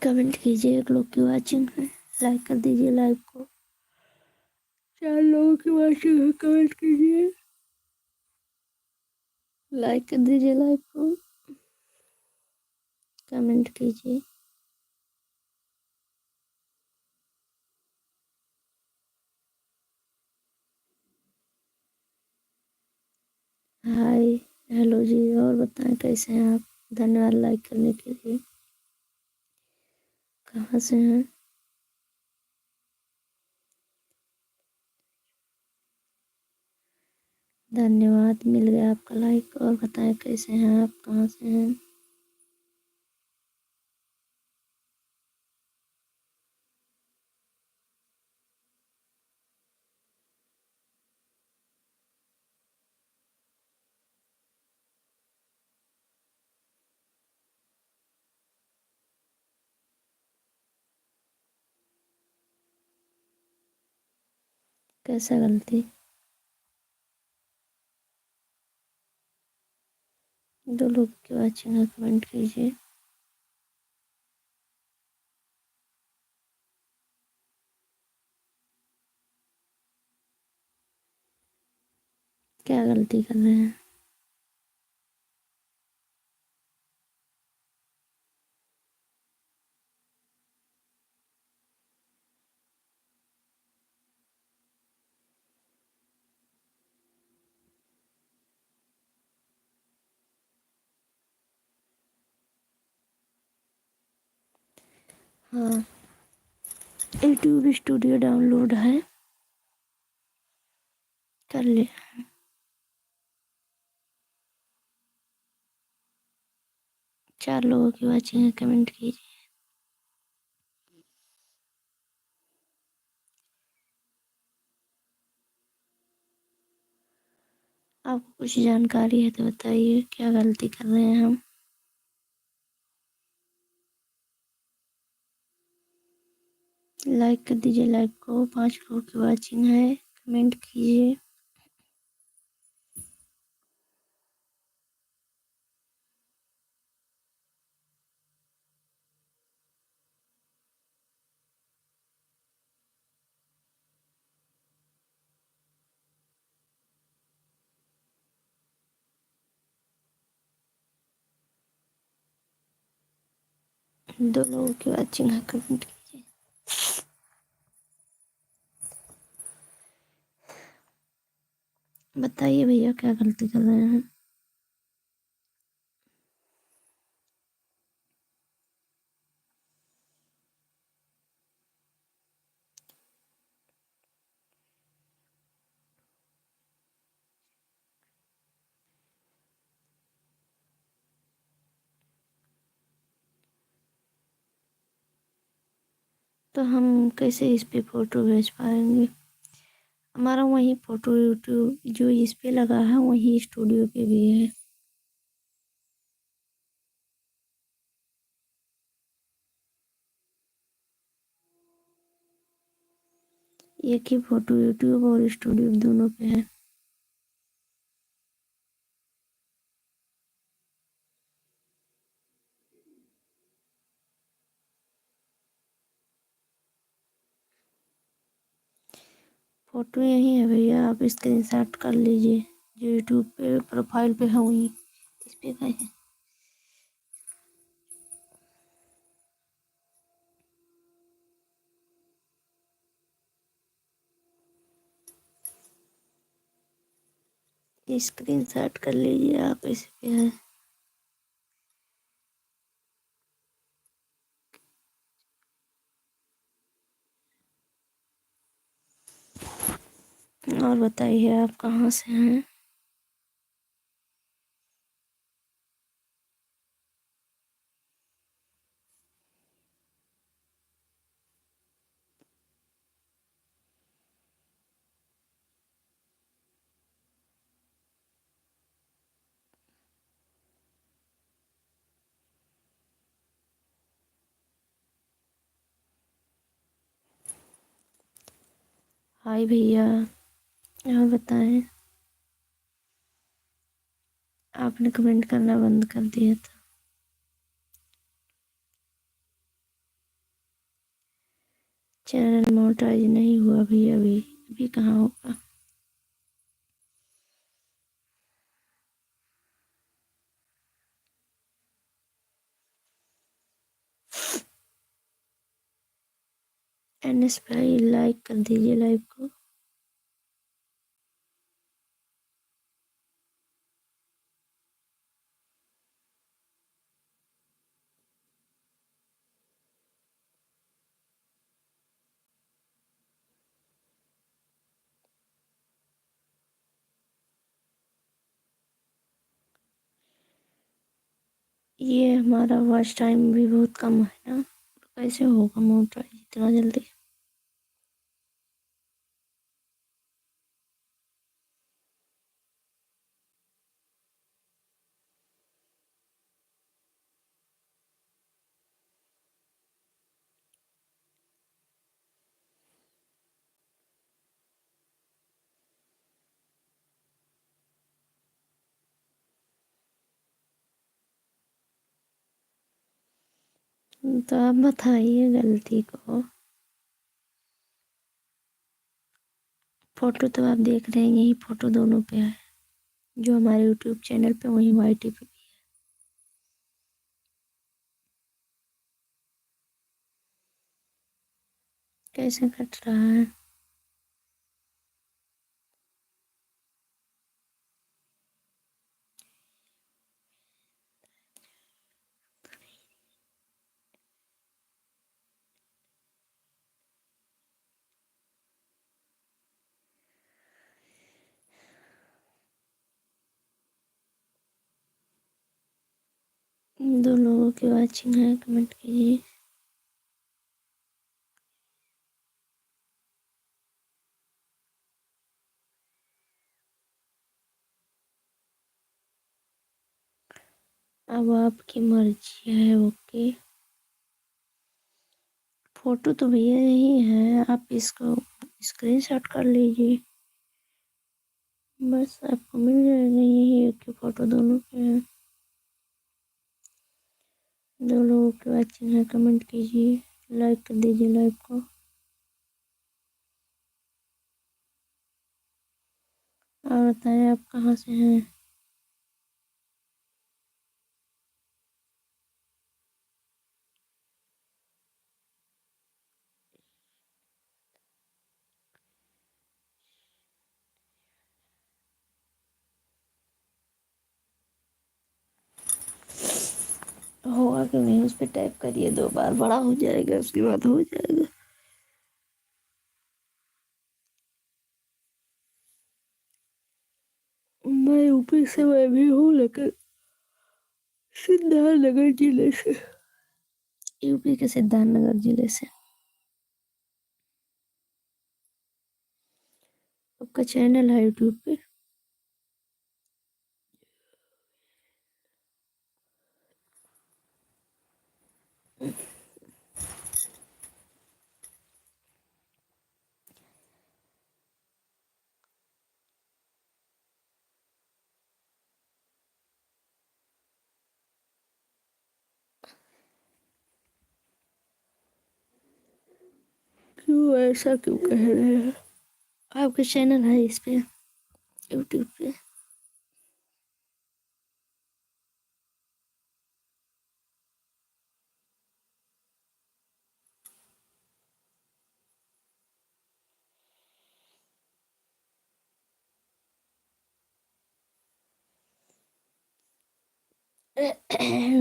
Comment कीजिए। एक लोग की वाचिंग है, लाइक कर दीजिए लाइव को। 4 लोगों की वाचिंग है, कमेंट कीजिए, लाइक कर दीजिए लाइव को, कमेंट कीजिए। हाय, हेलो जी। और बताएं कैसे हैं आप? धन्यवाद लाइक करने के लिए। कहाँ से हैं? धन्यवाद, मिल गया आपका लाइक। और बताएं कैसे हैं आप? कहाँ से हैं? कैसा गलती? 2 लोग की वाचिंग है, कमेंट कीजिए। क्या गलती कर रहे हैं? हाँ, यूट्यूब स्टूडियो डाउनलोड है, कर लिया। 4 लोगों की वाचिंग है, कमेंट कीजिए। आपको कुछ जानकारी है तो बताइए, क्या गलती कर रहे हैं हम? लाइक कर दीजिए लाइव को। 5 लोगों की वाचिंग है, कमेंट कीजिए। दो लोगों की वाचिंग है, कमेंट कीजिए। बताइए भैया, क्या गलती कर रहे हैं? तो हम कैसे इस पे फोटो भेज पाएंगे? हमारा वही फोटो यूट्यूब जो इस पे लगा है वही स्टूडियो पे भी है। एक ही फोटो यूट्यूब और स्टूडियो दोनों पे है। फोटो यही है भैया, आप स्क्रीनशॉट कर लीजिए। जो यूट्यूब पे प्रोफाइल पे है वही इस पे का है। स्क्रीनशॉट कर लीजिए आप, इस पे है। और बताइए, आप कहाँ से हैं? हाय भैया, और बताएं। आपने कमेंट करना बंद कर दिया था। मोनेटाइज नहीं हुआ भैया, अभी अभी कहाँ होगा। एनएस भाई लाइक कर दीजिए लाइव को। ये हमारा वॉच टाइम भी बहुत कम है ना, तो कैसे होगा मोनेटाइज इतना जल्दी। तो आप बताइए गलती को। फोटो तो आप देख रहे हैं, यही फोटो दोनों पे है, जो हमारे यूट्यूब चैनल पे वही वाईटी पे भी है। कैसे कट रहा है। दो लोगों की वाचिंग है, कमेंट कीजिए। अब आपकी मर्जी है। ओके, फोटो तो भैया यही है, आप इसको स्क्रीनशॉट कर लीजिए, बस आपको मिल जाएगा। यही एक ही फोटो दोनों पे है। दो लोगों की वाचिंग है, कमेंट कीजिए, लाइक कर दीजिए लाइव को। और बताएं आप कहाँ से हैं। होगा कि नहीं, उस पर टाइप करिए 2 बार, बड़ा हो जाएगा, उसके बाद हो जाएगा। मैं यूपी से मैं भी हूँ, लेकिन सिद्धार्थनगर जिले से। यूपी के सिद्धार्थनगर जिले से। आपका चैनल है यूट्यूब पे। क्यों ऐसा क्यों कह रहे हैं। आपका चैनल है इस पे यूट्यूब पे।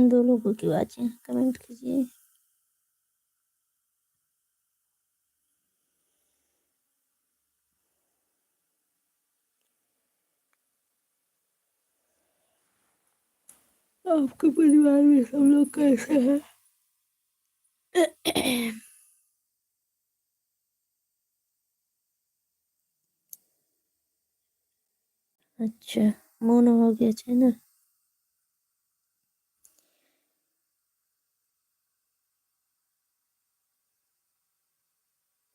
दो लोगों की वाचिंग, कमेंट कीजिए। आपके परिवार में सब लोग कैसे हैं। अच्छा, मोनो हो गया चैनल।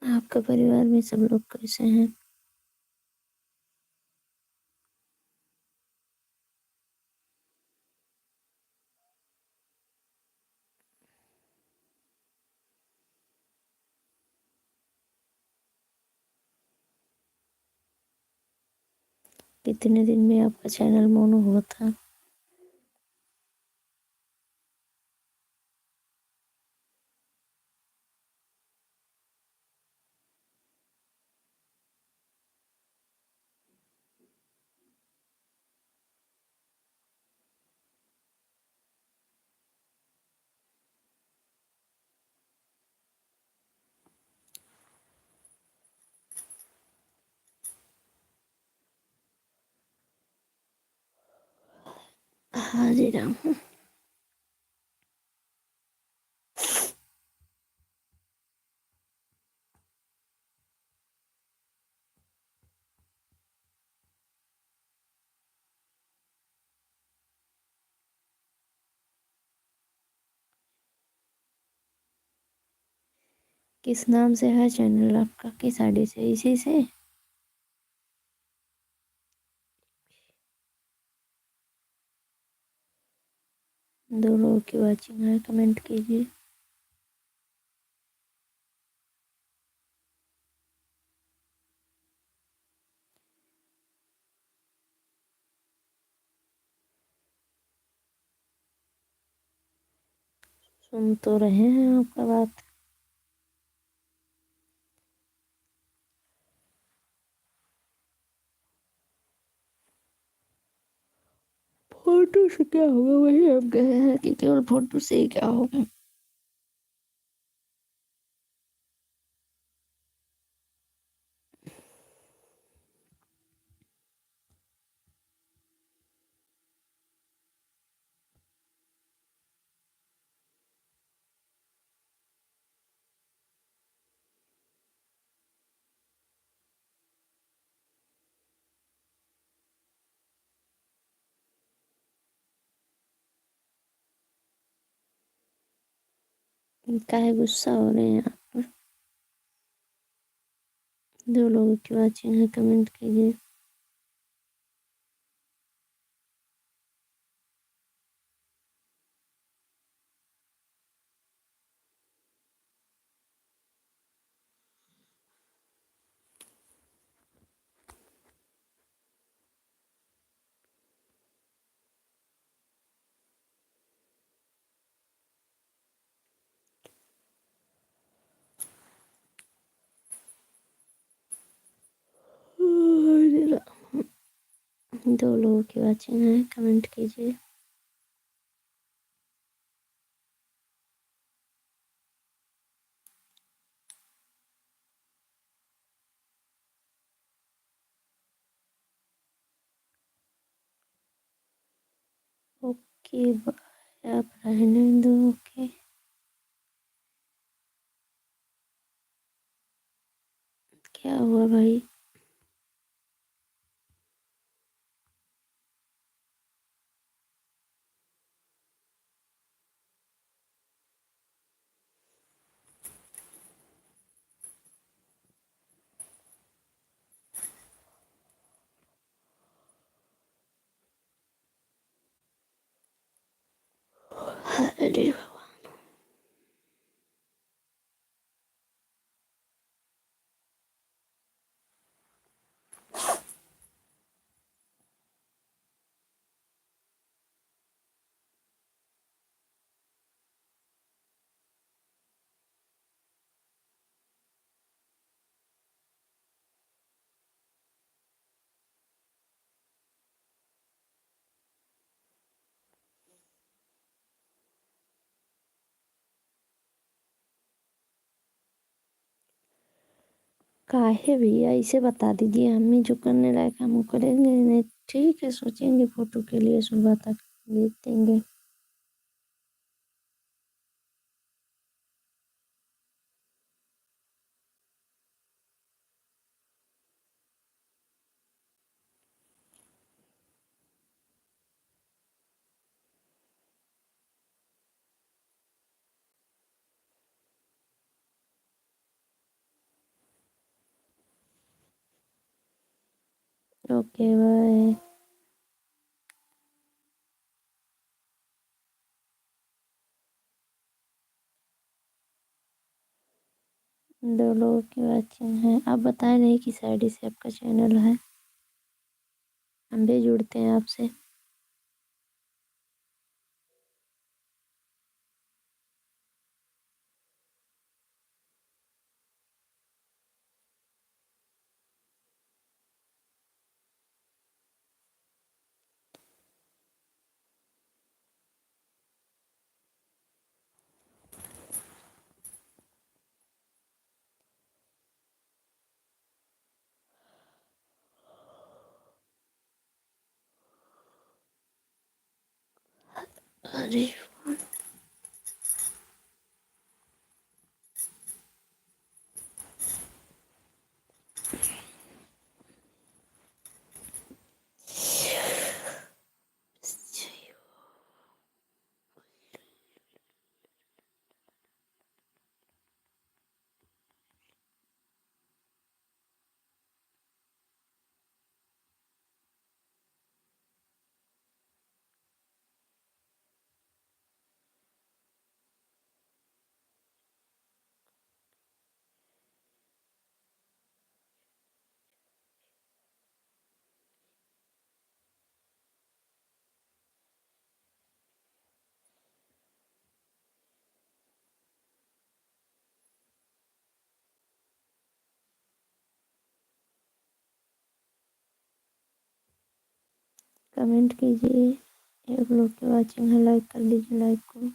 आपका परिवार में सब लोग कैसे हैं। कितने दिन में आपका चैनल मोनो हुआ था? हाँ जी राम। किस नाम से है चैनल आपका? किस आईडी से? इसी से? दो लोगों की वाचिंग है, कमेंट कीजिए। सुन तो रहे हैं आपका बात। फोटो से क्या होगा? वही आप कहे हैं कि केवल फोटो से ही क्या होगा। काहे गुस्सा हो रहे हैं आप? दो लोगों की वाचिंग है, कमेंट कीजिए। दो लोगों की वाचिंग है, कमेंट कीजिए। ओके बाय, आप रहने दो। ओके। क्या हुआ भाई? अरे काहे भैया, इसे बता दीजिए, हमें जो करने लायक हम वो करेंगे, नहीं ठीक है सोचेंगे फोटो के लिए, सुबह तक भेज देंगे। Okay bye. दो लोगों की वाचिंग है, आप बताएं नहीं किस आईडी से आपका चैनल है? हम भी जुड़ते हैं आपसे। अरे कमेंट कीजिए, एक लोग की वाचिंग है, लाइक कर लीजिए लाइक को।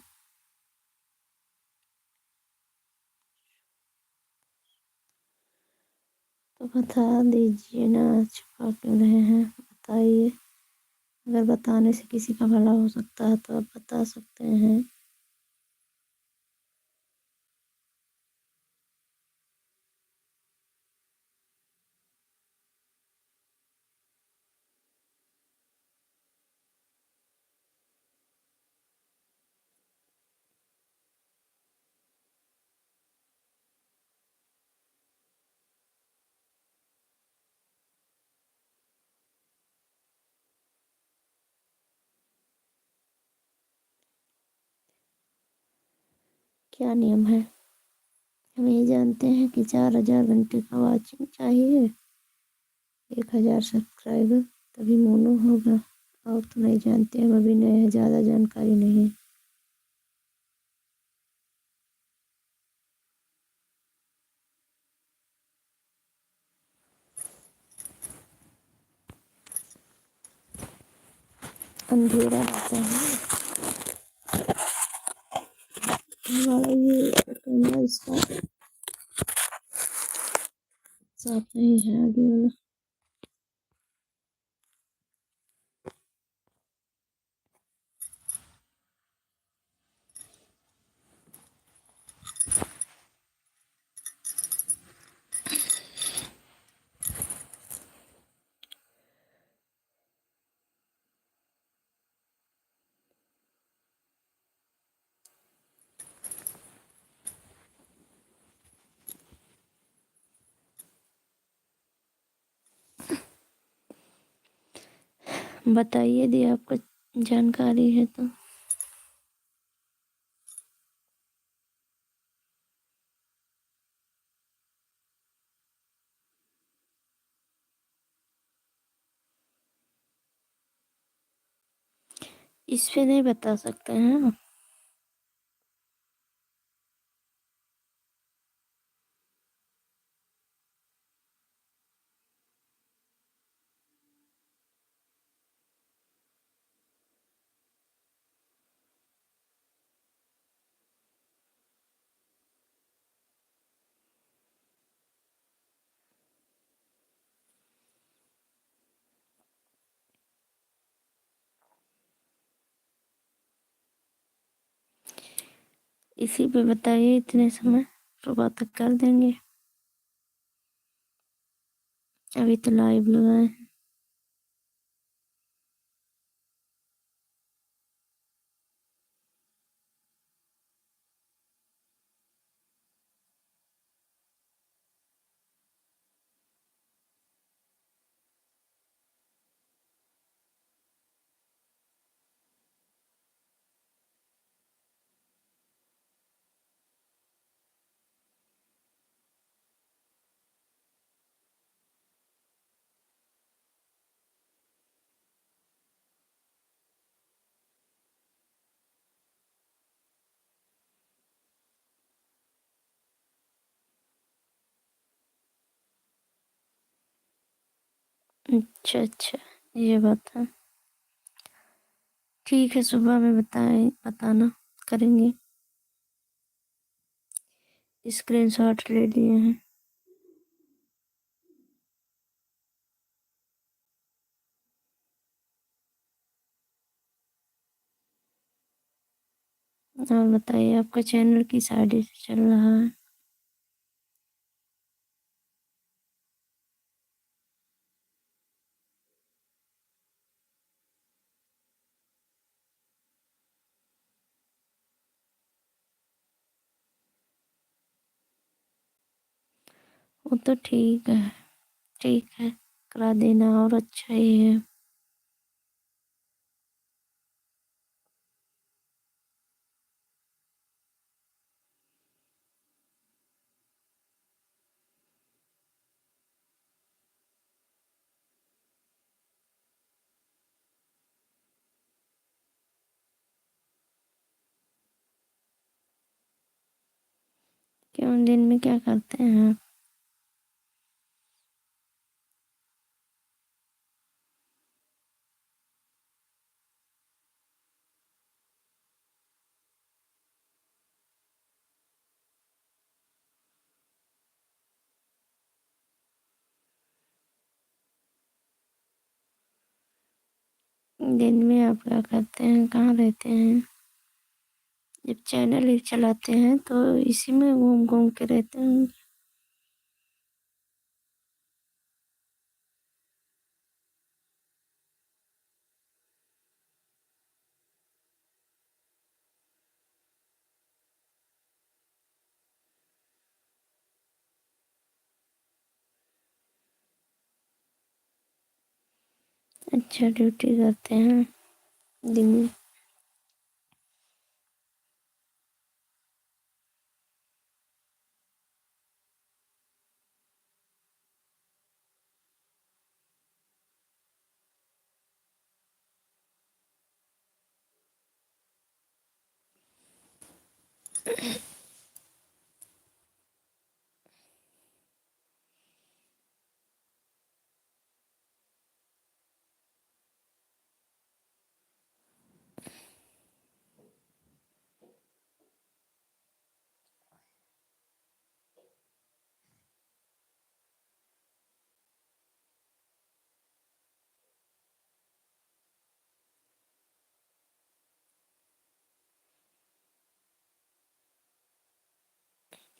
तो बता दीजिए ना, छुपा क्यों रहे हैं, बताइए। अगर बताने से किसी का भला हो सकता है तो आप बता सकते हैं। क्या नियम है? हम ये जानते हैं कि 4000 घंटे का वाचिंग चाहिए, 1000 सब्सक्राइबर, तभी मोनो होगा। और तो नहीं जानते, हम अभी नए हैं, ज़्यादा जानकारी नहीं। अंधेरा रहता है हमारा, ये कैमरा इसका साफ नहीं है आगे वाला। बताइए, यदि आपको जानकारी है तो। इस पे नहीं बता सकते हैं। इसी पे बताइए, इतने समय सुबह तक कर देंगे। अभी तो लाइव लगाए हैं। अच्छा अच्छा, ये बात है। ठीक है, सुबह में बताना, करेंगे। स्क्रीनशॉट ले लिए हैं। और बताइए, आपका चैनल किस आईडी से चल रहा है? वो तो ठीक है, ठीक है, करा देना और अच्छा ही है। क्यों, दिन में क्या करते हैं आप? दिन में आप क्या करते हैं, कहाँ रहते हैं? जब चैनल ही चलाते हैं तो इसी में घूम घूम के रहते हैं। अच्छा, ड्यूटी करते हैं दिन में?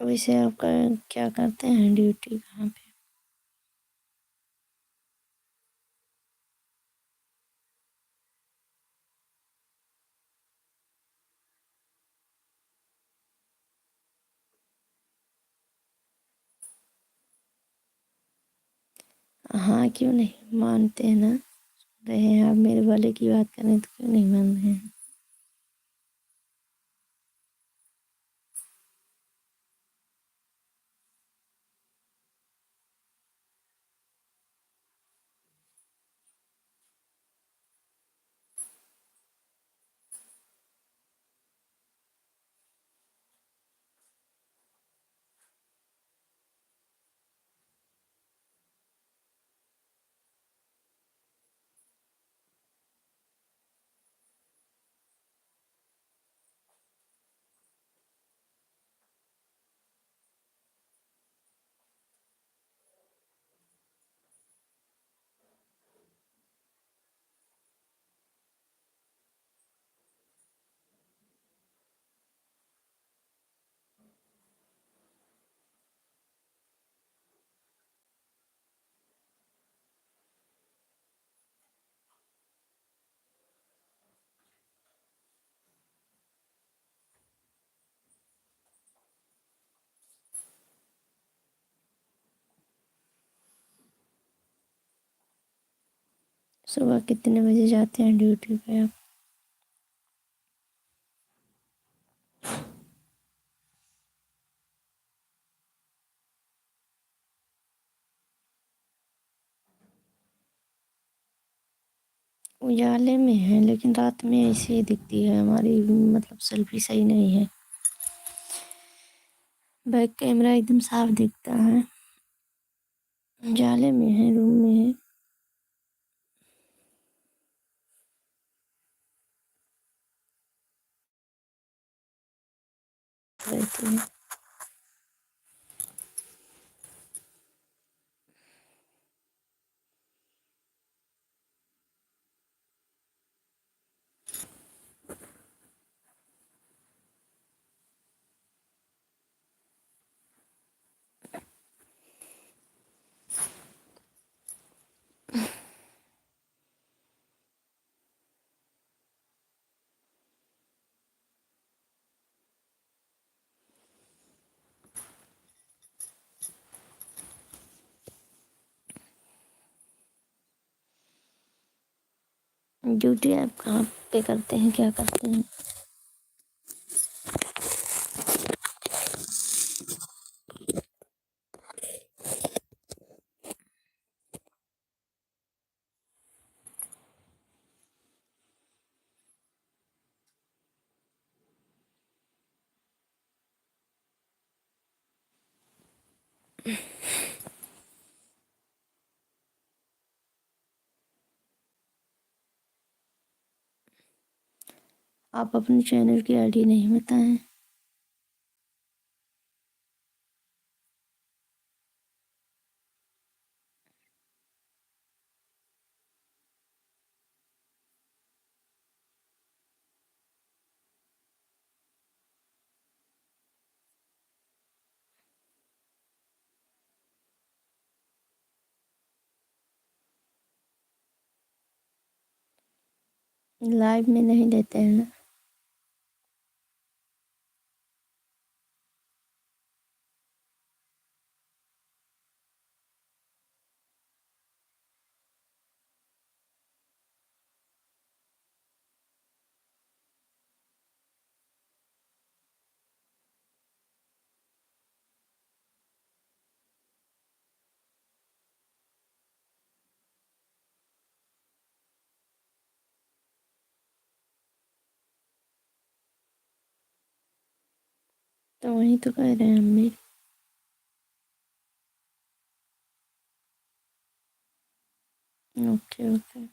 वैसे आपका क्या करते हैं, ड्यूटी कहाँ पे? हाँ, क्यों नहीं मानते हैं ना। रहे हैं आप मेरे वाले की बात करें तो क्यों नहीं मान रहे हैं? सुबह कितने बजे जाते हैं ड्यूटी पे आप? उजाले में है, लेकिन रात में ऐसे ही दिखती है हमारी, मतलब सेल्फी सही नहीं है। बैक कैमरा एकदम साफ दिखता है। उजाले में है, रूम में है। रहती है। ड्यूटी आप कहाँ पे करते हैं, क्या करते हैं? आप अपने चैनल की आईडी नहीं बताएं। लाइव में नहीं देते हैं ना। तो वही तो कह रहे हैं हम भी। Okay okay.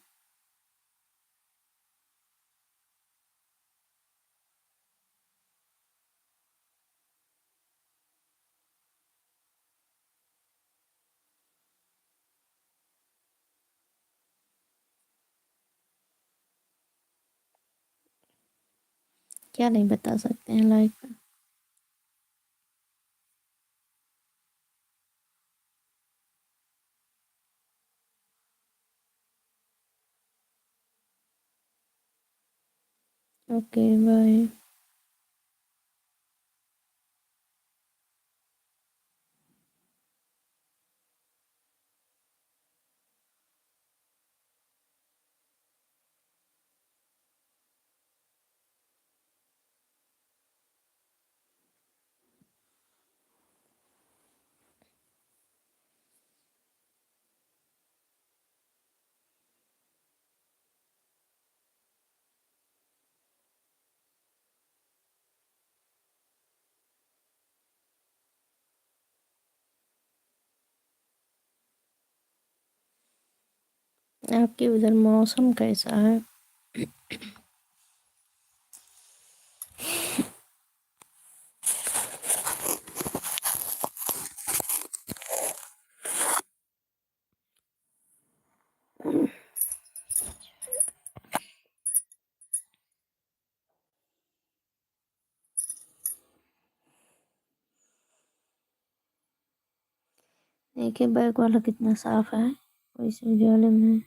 क्या नहीं बता सकते हैं लाइव पे? Okay bye. आपके उधर मौसम कैसा है? देखिए बैक वाला कितना साफ है, कोई से उजाले में।